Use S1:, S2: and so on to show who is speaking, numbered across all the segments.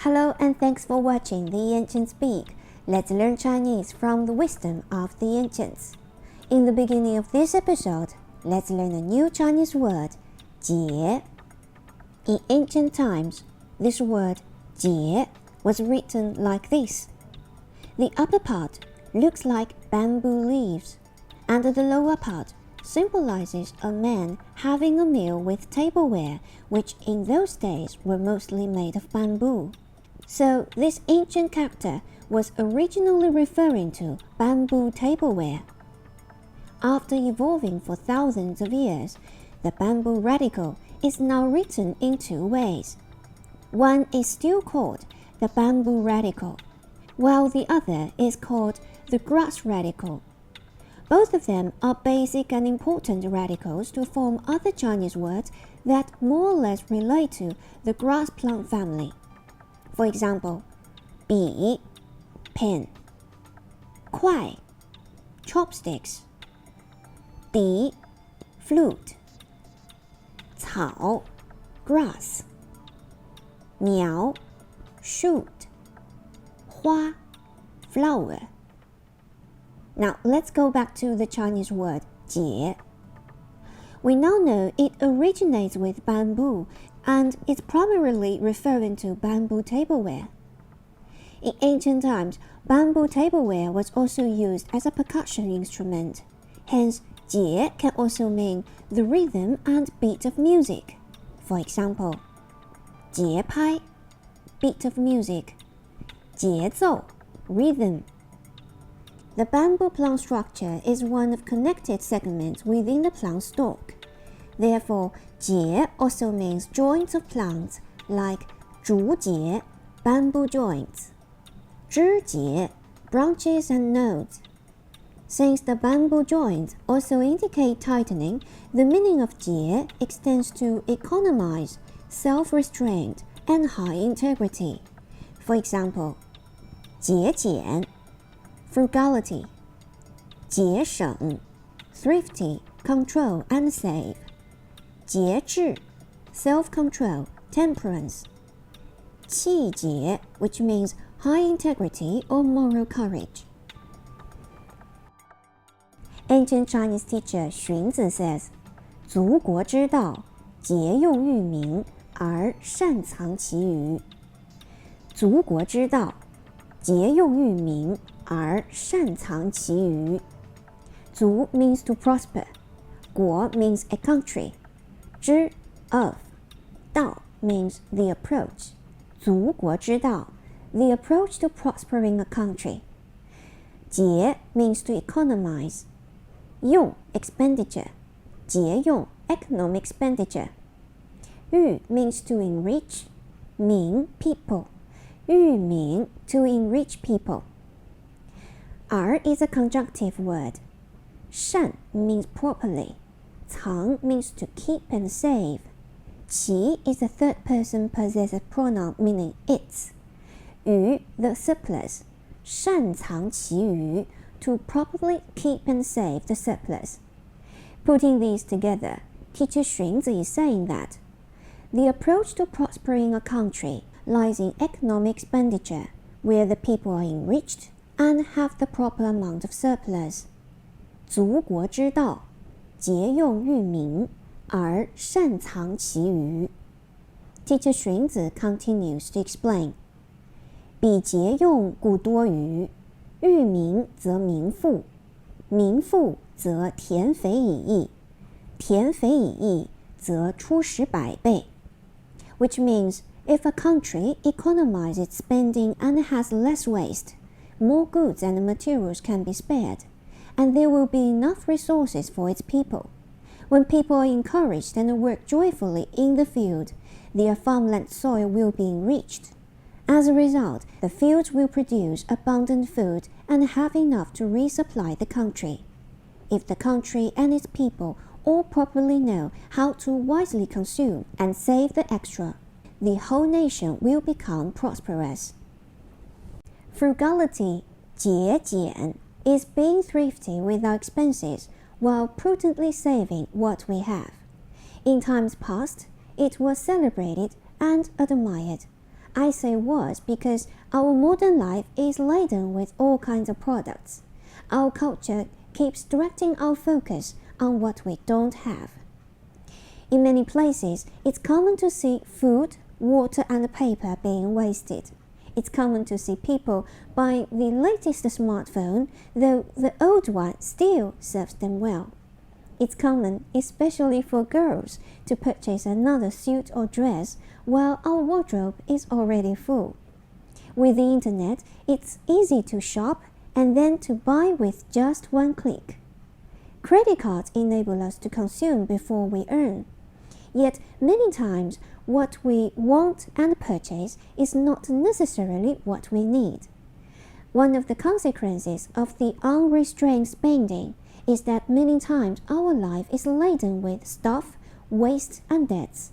S1: Hello and thanks for watching The Ancients Speak. Let's learn Chinese from the wisdom of the ancients. In the beginning of this episode, let's learn a new Chinese word, 节. In ancient times, this word, 节, was written like this. The upper part looks like bamboo leaves, and the lower part symbolizes a man having a meal with tableware, which in those days were mostly made of bamboo. So this ancient character was originally referring to bamboo tableware. After evolving for thousands of years, the bamboo radical is now written in two ways. One is still called the bamboo radical, while the other is called the grass radical. Both of them are basic and important radicals to form other Chinese words that more or less relate to the grass plant family. For example, 笔 pen, 筷 chopsticks, 笛 flute, 草 grass, 苗 shoot, 花 flower. Now let's go back to the Chinese word 节. We now know it originates with bamboo and it's primarily referring to bamboo tableware. In ancient times, bamboo tableware was also used as a percussion instrument. Hence, 节 can also mean the rhythm and beat of music. For example, 节拍 beat of music, 节奏 rhythm. The bamboo plant structure is one of connected segments within the plant stalk. Therefore, 节 also means joints of plants like 竹节 bamboo joints, 枝节 branches and nodes. Since the bamboo joints also indicate tightening, the meaning of 节 extends to economize, self-restraint, and high integrity. For example, 节俭 frugality, 节省 thrifty, control and save, 节制 self-control, temperance, 气节 which means high integrity or moral courage. Ancient Chinese teacher Xun Zi says, 足国之道，节用育民，而擅藏其余。足国之道，节用育民，而擅藏其余。足 means to prosper, 国 means a country, 之 of, 道 means the approach, 足国之道 the approach to prospering a country. 节 means to economize, 用 expenditure, 节用 economic expenditure. 育 means to enrich, 民 people, 育民 to enrich people. 而 is a conjunctive word. 善 means properly. 藏 means to keep and save. 其 is a third person possessive pronoun meaning its. 余 the surplus. 擅藏其余 to properly keep and save the surplus. Putting these together, teacher Xun Zi is saying that the approach to prospering a country lies in economic expenditure, where the people are enriched and have the proper amount of surplus. 足国之道，节用育民，而擅藏其余。Teacher Xun Zi continues to explain, 彼节用故多余，育民则民富，民富则田肥以溢，田肥以溢则出使百倍。Which means, if a country economizes spending and has less waste, more goods and materials can be spared, and there will be enough resources for its people. When people are encouraged and work joyfully in the field, their farmland soil will be enriched. As a result, the fields will produce abundant food and have enough to resupply the country. If the country and its people all properly know how to wisely consume and save the extra, the whole nation will become prosperous. Frugality, 节俭, is being thrifty with our expenses while prudently saving what we have. In times past, it was celebrated and admired, I say was because our modern life is laden with all kinds of products. Our culture keeps directing our focus on what we don't have. In many places, it's common to see food, water, and paper being wasted. It's common to see people buying the latest smartphone, though the old one still serves them well. It's common, especially for girls, to purchase another suit or dress while our wardrobe is already full. With the internet, it's easy to shop and then to buy with just one click. Credit cards enable us to consume before we earn. Yet many times, what we want and purchase is not necessarily what we need. One of the consequences of the unrestrained spending is that many times our life is laden with stuff, waste, and debts.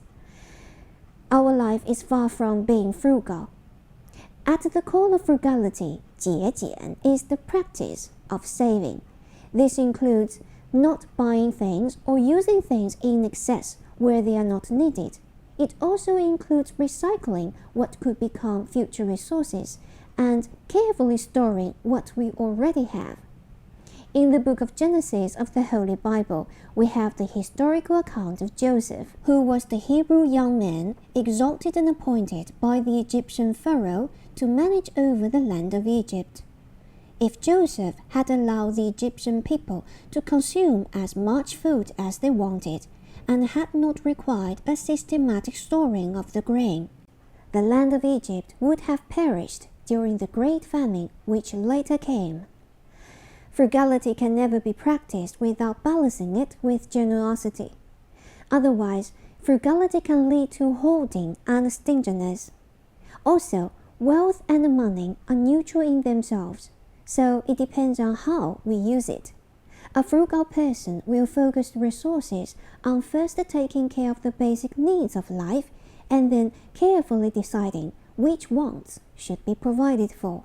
S1: Our life is far from being frugal. At the core of frugality, 节俭 is the practice of saving. This includes not buying things or using things in excess where they are not needed. It also includes recycling what could become future resources and carefully storing what we already have. In the book of Genesis of the Holy Bible, we have the historical account of Joseph, who was the Hebrew young man exalted and appointed by the Egyptian Pharaoh to manage over the land of Egypt. If Joseph had allowed the Egyptian people to consume as much food as they wanted, and had not required a systematic storing of the grain, the land of Egypt would have perished during the great famine which later came. Frugality can never be practiced without balancing it with generosity. Otherwise, frugality can lead to hoarding and stinginess. Also, wealth and money are neutral in themselves, so it depends on how we use it. A frugal person will focus resources on first taking care of the basic needs of life and then carefully deciding which wants should be provided for.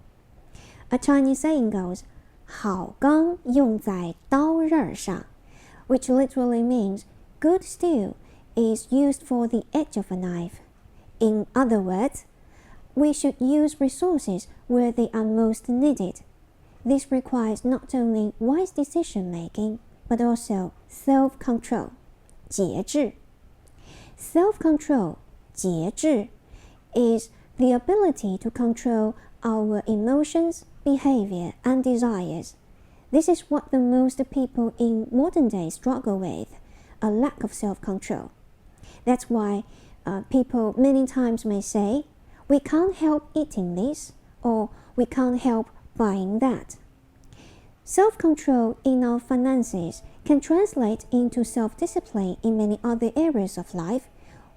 S1: A Chinese saying goes, 好钢用在刀刃上, which literally means good steel is used for the edge of a knife. In other words, we should use resources where they are most needed. This requires not only wise decision-making, but also self-control, 节制. Self-control, 节制, is the ability to control our emotions, behavior, and desires. This is what the most people in modern days struggle with, a lack of self-control. That's why people many times may say, we can't help eating this, or we can't help buying that. Self-control in our finances can translate into self-discipline in many other areas of life,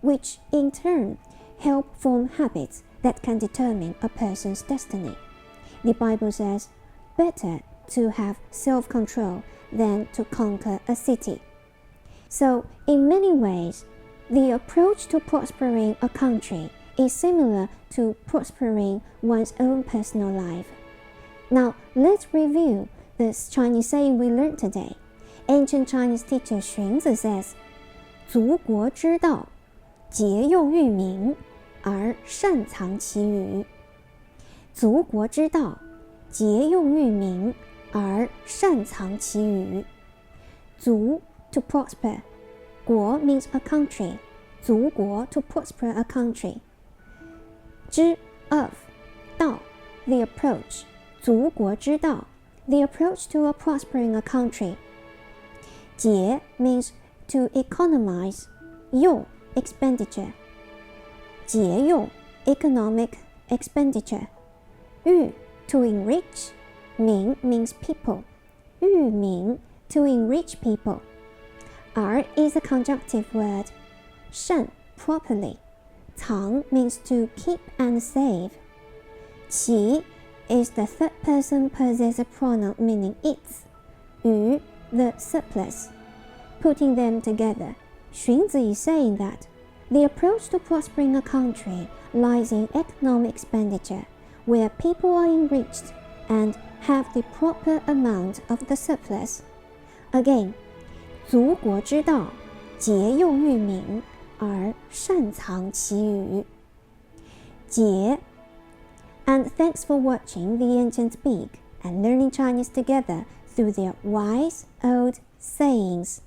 S1: which in turn help form habits that can determine a person's destiny. The Bible says, better to have self-control than to conquer a city. So, in many ways, the approach to prospering a country is similar to prospering one's own personal life. Now, let's review this Chinese saying we learned today. Ancient Chinese teacher Xunzi says, 足国之道，节用育民，而擅藏其余。足国之道，节用育民，而擅藏其余。足 to prosper. 国 means a country. 足国 to prosper a country. 之 of. 道 the approach. 足国之道 the approach to a prospering a country. 节 means to economize. 用 expenditure. 节用 economic expenditure. 育 to enrich. 民 means people. 育民 to enrich people. 而 is a conjunctive word. 善 properly. 藏 means to keep and save. 其 is the third person possessive pronoun meaning its. 余 the surplus. Putting them together, Xunzi is saying that the approach to prospering a country lies in economic expenditure, where people are enriched and have the proper amount of the surplus. Again, 足国之道，节用育民，而擅藏其余。节。And thanks for watching the ancient speak and learning Chinese together through their wise old sayings.